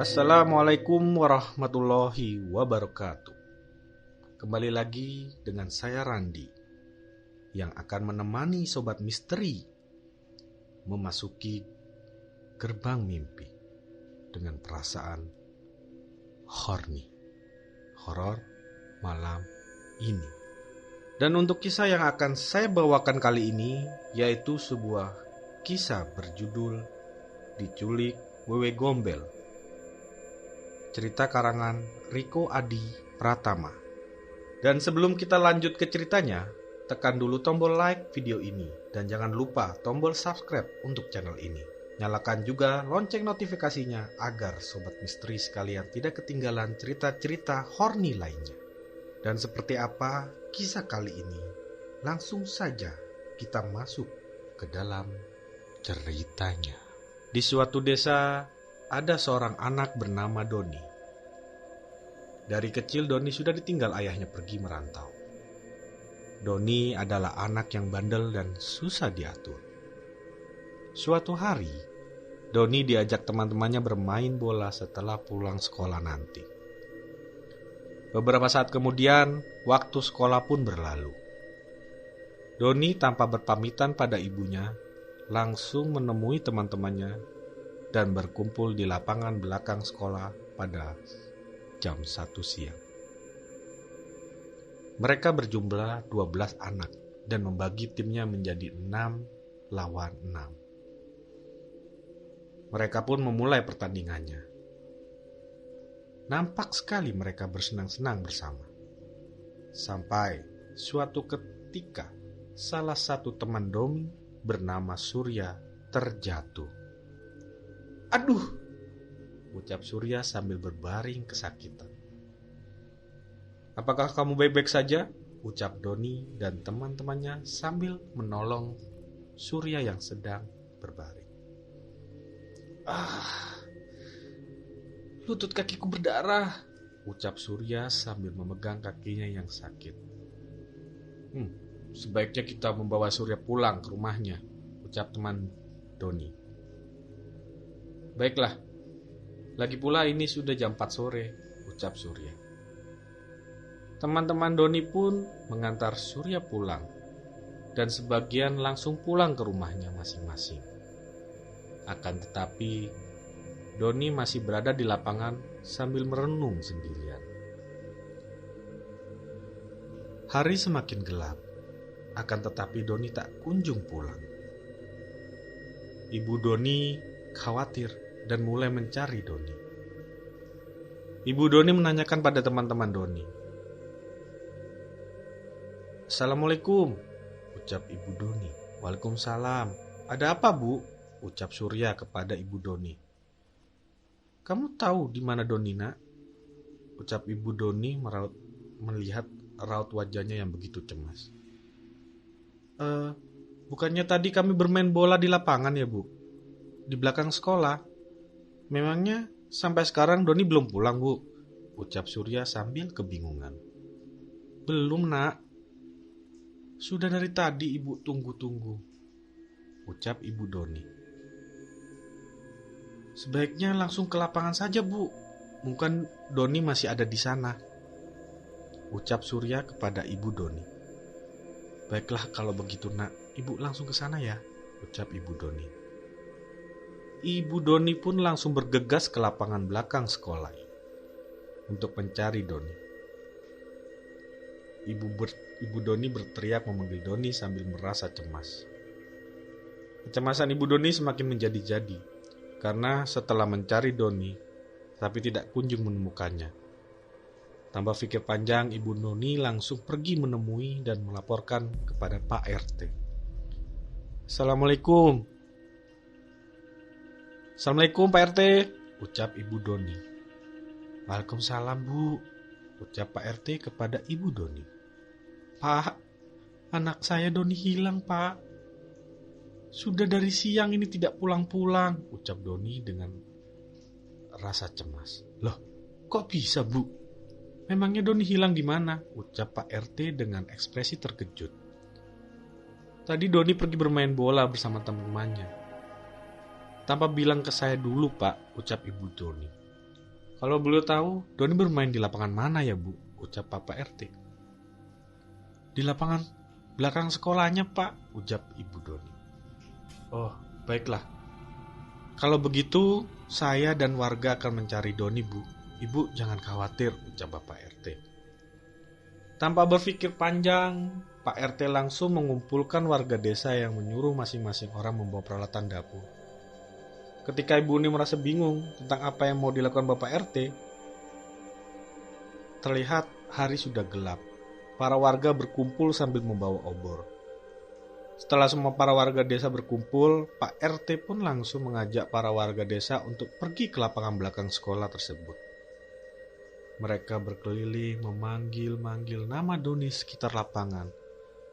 Assalamualaikum warahmatullahi wabarakatuh. Kembali lagi dengan saya Randi yang akan menemani Sobat Misteri memasuki gerbang mimpi dengan perasaan horny, horor malam ini. Dan untuk kisah yang akan saya bawakan kali ini yaitu sebuah kisah berjudul Diculik Wewe Gombel. Cerita karangan Riko Adi Pratama. Dan sebelum kita lanjut ke ceritanya, tekan dulu tombol like video ini dan jangan lupa tombol subscribe untuk channel ini. Nyalakan juga lonceng notifikasinya agar Sobat Misteri sekalian tidak ketinggalan cerita-cerita horny lainnya. Dan seperti apa kisah kali ini? Langsung saja kita masuk ke dalam ceritanya. Di suatu desa ada seorang anak bernama Doni. Dari kecil Doni sudah ditinggal ayahnya pergi merantau. Doni adalah anak yang bandel dan susah diatur. Suatu hari, Doni diajak teman-temannya bermain bola setelah pulang sekolah nanti. Beberapa saat kemudian, waktu sekolah pun berlalu. Doni tanpa berpamitan pada ibunya, langsung menemui teman-temannya dan berkumpul di lapangan belakang sekolah pada jam 1 siang. Mereka berjumlah 12 anak dan membagi timnya menjadi 6 lawan 6. Mereka pun memulai pertandingannya. Nampak sekali mereka bersenang-senang bersama. Sampai suatu ketika salah satu teman Doni bernama Surya terjatuh. "Aduh!" ucap Surya sambil berbaring kesakitan. "Apakah kamu baik-baik saja?" ucap Doni dan teman-temannya sambil menolong Surya yang sedang berbaring. "Lutut kakiku berdarah," ucap Surya sambil memegang kakinya yang sakit. Sebaiknya kita membawa Surya pulang ke rumahnya," ucap teman Doni. "Baiklah, lagi pula ini sudah jam 4 sore, ucap Surya. Teman-teman Doni pun mengantar Surya pulang, dan sebagian langsung pulang ke rumahnya masing-masing. Akan tetapi, Doni masih berada di lapangan sambil merenung sendirian. Hari semakin gelap, akan tetapi Doni tak kunjung pulang. Ibu Doni khawatir dan mulai mencari Doni. Ibu Doni menanyakan pada teman-teman Doni. "Assalamualaikum," ucap Ibu Doni. "Waalaikumsalam. Ada apa, Bu?" ucap Surya kepada Ibu Doni. "Kamu tahu di mana Doni, Nak?" ucap Ibu Doni melihat raut wajahnya yang begitu cemas. Bukannya tadi kami bermain bola di lapangan ya, Bu? Di belakang sekolah. Memangnya sampai sekarang Doni belum pulang, Bu?" ucap Surya sambil kebingungan. "Belum, Nak. Sudah dari tadi Ibu tunggu-tunggu," ucap Ibu Doni. "Sebaiknya langsung ke lapangan saja, Bu. Mungkin Doni masih ada di sana," ucap Surya kepada Ibu Doni. "Baiklah kalau begitu, Nak. Ibu langsung ke sana ya," ucap Ibu Doni. Ibu Doni pun langsung bergegas ke lapangan belakang sekolah untuk mencari Doni. Ibu Doni berteriak memanggil Doni sambil merasa cemas. Kecemasan Ibu Doni semakin menjadi-jadi karena setelah mencari Doni tapi tidak kunjung menemukannya. Tanpa pikir panjang, Ibu Doni langsung pergi menemui dan melaporkan kepada Pak RT. "Assalamualaikum." "Assalamualaikum Pak RT," ucap Ibu Doni. "Waalaikumsalam, Bu," ucap Pak RT kepada Ibu Doni. "Pak, anak saya Doni hilang, Pak. Sudah dari siang ini tidak pulang-pulang," ucap Doni dengan rasa cemas. "Loh, kok bisa, Bu? Memangnya Doni hilang di mana?" ucap Pak RT dengan ekspresi terkejut. "Tadi Doni pergi bermain bola bersama teman-temannya. Tanpa bilang ke saya dulu, Pak," ucap Ibu Doni. Kalau boleh tahu, Doni bermain di lapangan mana ya, Bu? Ucap Bapak RT. Di lapangan belakang sekolahnya, Pak, ucap Ibu Doni. Oh, baiklah. Kalau begitu, saya dan warga akan mencari Doni, Bu. Ibu jangan khawatir, ucap Bapak RT. Tanpa berpikir panjang, Pak RT langsung mengumpulkan warga desa yang menyuruh masing-masing orang membawa peralatan dapur. Ketika Ibu Doni merasa bingung tentang apa yang mau dilakukan Bapak RT, terlihat hari sudah gelap. Para warga berkumpul sambil membawa obor. Setelah semua para warga desa berkumpul, Pak RT pun langsung mengajak para warga desa untuk pergi ke lapangan belakang sekolah tersebut. Mereka berkeliling memanggil-manggil nama Doni sekitar lapangan,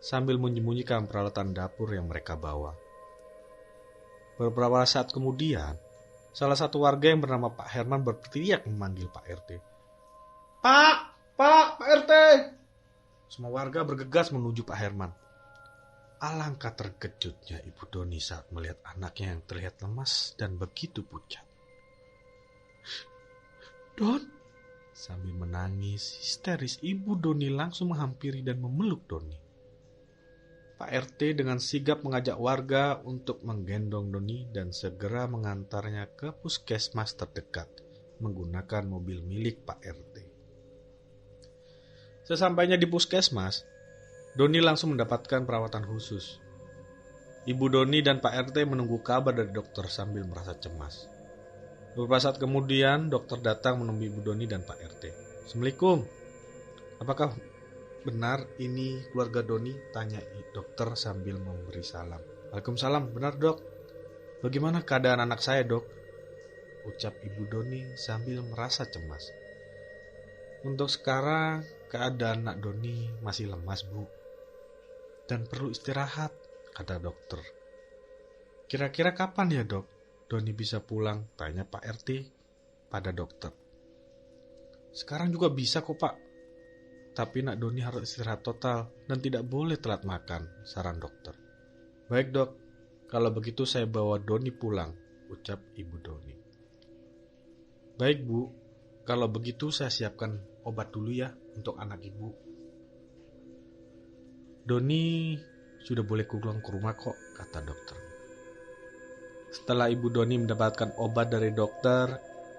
sambil menyembunyikan peralatan dapur yang mereka bawa. Beberapa saat kemudian, salah satu warga yang bernama Pak Herman berteriak memanggil Pak RT. Pak RT! Semua warga bergegas menuju Pak Herman. Alangkah terkejutnya Ibu Doni saat melihat anaknya yang terlihat lemas dan begitu pucat. Don! Sambil menangis histeris, Ibu Doni langsung menghampiri dan memeluk Doni. Pak RT dengan sigap mengajak warga untuk menggendong Doni dan segera mengantarnya ke puskesmas terdekat menggunakan mobil milik Pak RT. Sesampainya di puskesmas, Doni langsung mendapatkan perawatan khusus. Ibu Doni dan Pak RT menunggu kabar dari dokter sambil merasa cemas. Beberapa saat kemudian, dokter datang menemui Ibu Doni dan Pak RT. Assalamualaikum. Apakah benar ini keluarga Doni? Tanya dokter sambil memberi salam. Waalaikumsalam, benar dok. Bagaimana keadaan anak saya dok? Ucap Ibu Doni sambil merasa cemas. Untuk sekarang, keadaan anak Doni masih lemas bu. Dan perlu istirahat, kata dokter. Kira-kira kapan ya dok? Doni bisa pulang? Tanya Pak RT pada dokter. Sekarang juga bisa kok pak. Tapi nak Doni harus istirahat total dan tidak boleh telat makan, saran dokter. Baik dok, kalau begitu saya bawa Doni pulang, ucap Ibu Doni. Baik bu, kalau begitu saya siapkan obat dulu ya untuk anak ibu. Doni sudah boleh pulang ke rumah kok, kata dokter. Setelah Ibu Doni mendapatkan obat dari dokter,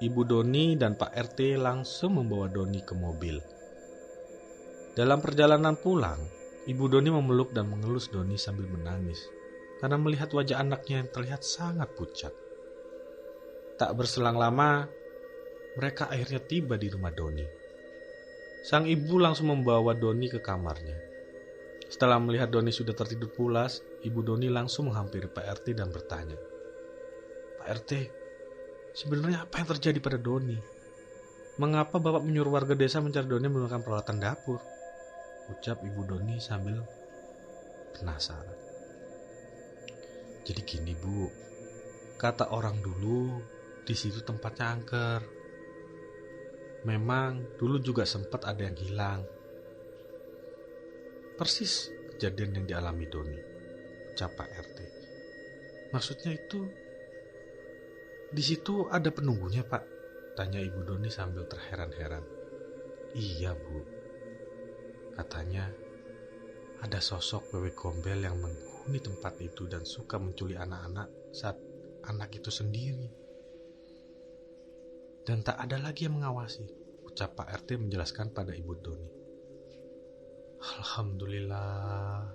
Ibu Doni dan Pak RT langsung membawa Doni ke mobil. Dalam perjalanan pulang, Ibu Doni memeluk dan mengelus Doni sambil menangis karena melihat wajah anaknya yang terlihat sangat pucat. Tak berselang lama, mereka akhirnya tiba di rumah Doni. Sang ibu langsung membawa Doni ke kamarnya. Setelah melihat Doni sudah tertidur pulas, Ibu Doni langsung menghampiri Pak RT dan bertanya, Pak RT, sebenarnya apa yang terjadi pada Doni? Mengapa Bapak menyuruh warga desa mencari Doni menggunakan peralatan dapur? Ucap Ibu Doni sambil penasaran. Jadi gini bu, kata orang dulu di situ tempatnya angker. Memang dulu juga sempat ada yang hilang. Persis kejadian yang dialami Doni, ucap Pak RT. Maksudnya itu di situ ada penunggunya pak? Tanya Ibu Doni sambil terheran-heran. Iya bu, katanya ada sosok wewe gombel yang menghuni tempat itu dan suka menculik anak-anak saat anak itu sendiri. Dan tak ada lagi yang mengawasi, ucap Pak RT menjelaskan pada Ibu Doni. Alhamdulillah,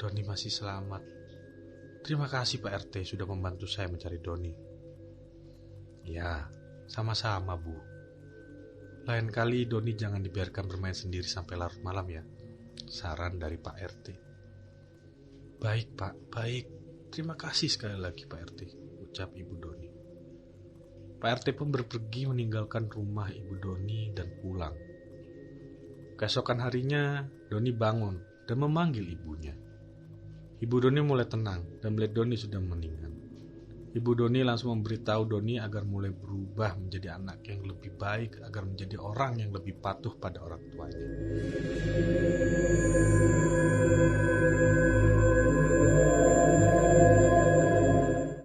Doni masih selamat. Terima kasih Pak RT sudah membantu saya mencari Doni. Ya, sama-sama bu. Lain kali Doni jangan dibiarkan bermain sendiri sampai larut malam ya. Saran dari Pak RT. Baik pak, baik. Terima kasih sekali lagi Pak RT, ucap Ibu Doni. Pak RT pun berpergi meninggalkan rumah Ibu Doni dan pulang. Keesokan harinya, Doni bangun dan memanggil ibunya. Ibu Doni mulai tenang dan melihat Doni sudah meninggal. Ibu Doni langsung memberitahu Doni agar mulai berubah menjadi anak yang lebih baik, agar menjadi orang yang lebih patuh pada orang tuanya.